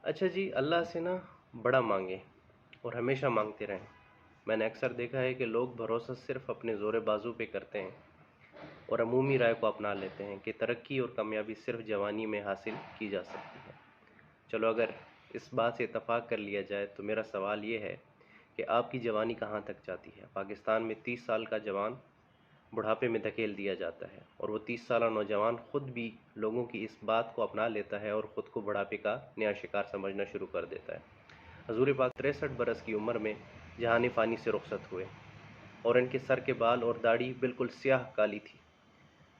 अच्छा जी, अल्लाह से ना बड़ा मांगे और हमेशा मांगते रहें। मैंने अक्सर देखा है कि लोग भरोसा सिर्फ अपने ज़ोर बाजू पे करते हैं और अमूमी राय को अपना लेते हैं कि तरक्की और कामयाबी सिर्फ जवानी में हासिल की जा सकती है। चलो अगर इस बात से इत्तफाक कर लिया जाए तो मेरा सवाल ये है कि आपकी जवानी कहाँ तक जाती है। पाकिस्तान में 30 साल का जवान बुढ़ापे में धकेल दिया जाता है और वो 30 साला नौजवान खुद भी लोगों की इस बात को अपना लेता है और ख़ुद को बुढ़ापे का नया शिकार समझना शुरू कर देता है। हजूर पाक 63 बरस की उम्र में जहानी फ़ानी से रुखसत हुए और इनके सर के बाल और दाढ़ी बिल्कुल स्याह काली थी,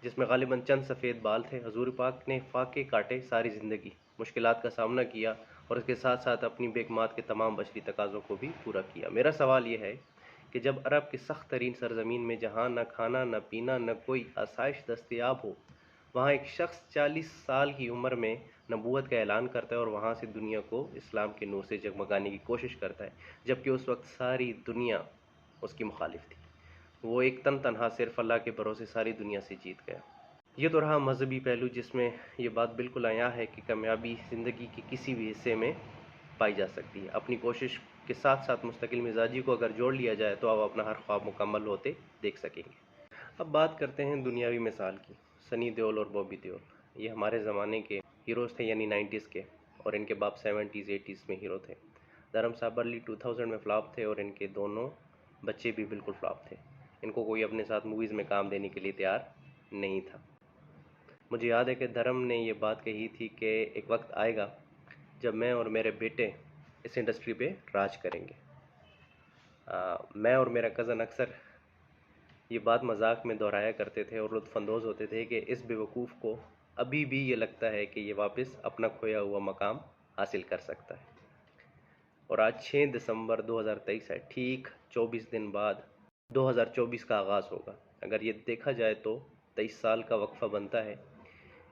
जिसमें गालिबन चंद सफ़ेद बाल थे। हजूर पाक ने फाके काटे, सारी ज़िंदगी मुश्किलात का सामना किया और इसके साथ साथ अपनी बेकमात के तमाम बशरी तकाज़ों को भी पूरा किया। मेरा सवाल ये है कि जब अरब की सख्त तरीन सरजमीन में जहाँ न खाना न पीना न कोई आसाइश दस्तयाब हो, वहाँ एक शख्स 40 साल की उम्र में नबूवत का ऐलान करता है और वहाँ से दुनिया को इस्लाम के नूर से जगमगाने की कोशिश करता है, जबकि उस वक्त सारी दुनिया उसकी मुखालिफ थी। वो एक तनहा सिर्फ अल्लाह के भरोसे सारी दुनिया से जीत गया। ये तो रहा मजहबी पहलू, जिसमें ये बात बिल्कुल आया है कि कामयाबी ज़िंदगी के किसी भी हिस्से में पाई जा सकती है। अपनी कोशिश के साथ साथ मुस्तकिल मिजाजी को अगर जोड़ लिया जाए तो आप अपना हर ख्वाब मुकम्मल होते देख सकेंगे। अब बात करते हैं दुनियावी मिसाल की। सनी देओल और बॉबी देओल, ये हमारे ज़माने के हीरोज़ थे, यानी 90s के, और इनके बाप 70s 80s में हीरो थे। धर्म साहब अर्ली 2000 में फ्लॉप थे और इनके दोनों बच्चे भी बिल्कुल फ्लॉप थे। इनको कोई अपने साथ मूवीज़ में काम देने के लिए तैयार नहीं था। मुझे याद है कि धर्म ने ये बात कही थी कि एक वक्त आएगा जब मैं और मेरे बेटे इस इंडस्ट्री पे राज करेंगे। मैं और मेरा कज़न अक्सर ये बात मजाक में दोहराया करते थे और लुत्फ़अंदोज़ होते थे कि इस बेवकूफ़ को अभी भी ये लगता है कि ये वापस अपना खोया हुआ मकाम हासिल कर सकता है। और आज 6 दिसंबर 2023 है, ठीक 24 दिन बाद 2024 का आगाज़ होगा। अगर ये देखा जाए तो 23 साल का वक्फ़ा बनता है।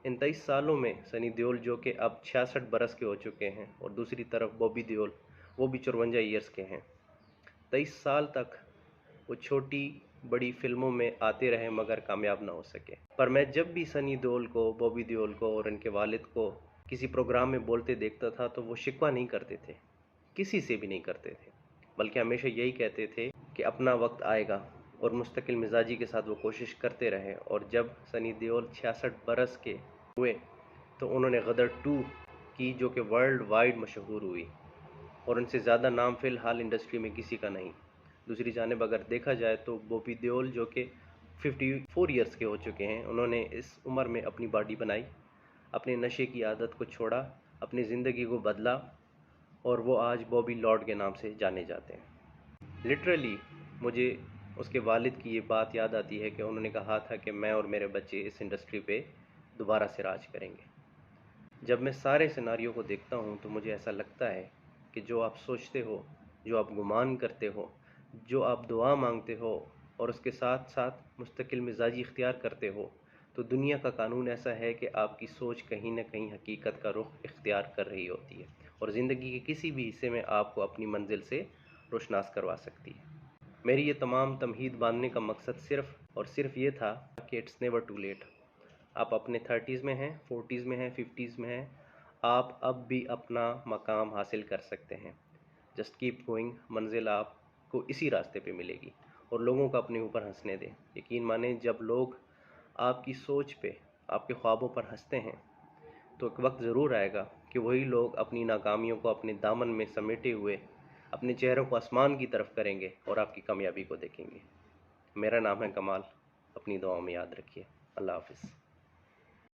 इन 23 सालों में सनी देओल, जो कि अब 66 बरस के हो चुके हैं, और दूसरी तरफ बॉबी देओल, वो भी 54 ईयर्स के हैं। 23 साल तक वो छोटी बड़ी फिल्मों में आते रहे मगर कामयाब ना हो सके। पर मैं जब भी सनी देओल को, बॉबी देओल को और इनके वालिद को किसी प्रोग्राम में बोलते देखता था तो वो शिकवा नहीं करते थे, किसी से भी नहीं करते थे, बल्कि हमेशा यही कहते थे कि अपना वक्त आएगा, और मुस्तकिल मिजाजी के साथ वो कोशिश करते रहे। और जब सनी देओल 66 बरस के हुए तो उन्होंने गदर 2 की, जो कि वर्ल्ड वाइड मशहूर हुई, और उनसे ज़्यादा नाम फ़िलहाल इंडस्ट्री में किसी का नहीं। दूसरी जानिब अगर देखा जाए तो बॉबी देओल, जो कि 54 ईयर्स के हो चुके हैं, उन्होंने इस उम्र में अपनी बॉडी बनाई, अपने नशे की आदत को छोड़ा, अपनी ज़िंदगी को बदला, और वो आज बॉबी लॉर्ड के नाम से जाने जाते हैं। लिटरली मुझे उसके वालिद की ये बात याद आती है कि उन्होंने कहा था कि मैं और मेरे बच्चे इस इंडस्ट्री पे दोबारा से राज करेंगे। जब मैं सारे सिनारियों को देखता हूँ तो मुझे ऐसा लगता है कि जो आप सोचते हो, जो आप गुमान करते हो, जो आप दुआ मांगते हो और उसके साथ साथ मुस्तकिल मिजाजी इख्तियार करते हो, तो दुनिया का कानून ऐसा है कि आपकी सोच कहीं ना कहीं हकीकत का रुख इख्तियार कर रही होती है और ज़िंदगी के किसी भी हिस्से में आपको अपनी मंजिल से रोशनास करवा सकती है। मेरी ये तमाम तमहीद बांधने का मकसद सिर्फ़ और सिर्फ ये था कि इट्स नेवर टू लेट। आप अपने 30s में हैं, 40s में हैं, 50s में हैं, आप अब भी अपना मकाम हासिल कर सकते हैं। जस्ट कीप गोइंग, मंजिल आपको इसी रास्ते पे मिलेगी, और लोगों को अपने ऊपर हंसने दें। यकीन माने, जब लोग आपकी सोच पे, आपके ख्वाबों पर हंसते हैं तो एक वक्त ज़रूर आएगा कि वही लोग अपनी नाकामियों को अपने दामन में समेटे हुए अपने चेहरों को आसमान की तरफ करेंगे और आपकी कामयाबी को देखेंगे। मेरा नाम है कमाल, अपनी दुआओं में याद रखिए। अल्लाह हाफ़िज़।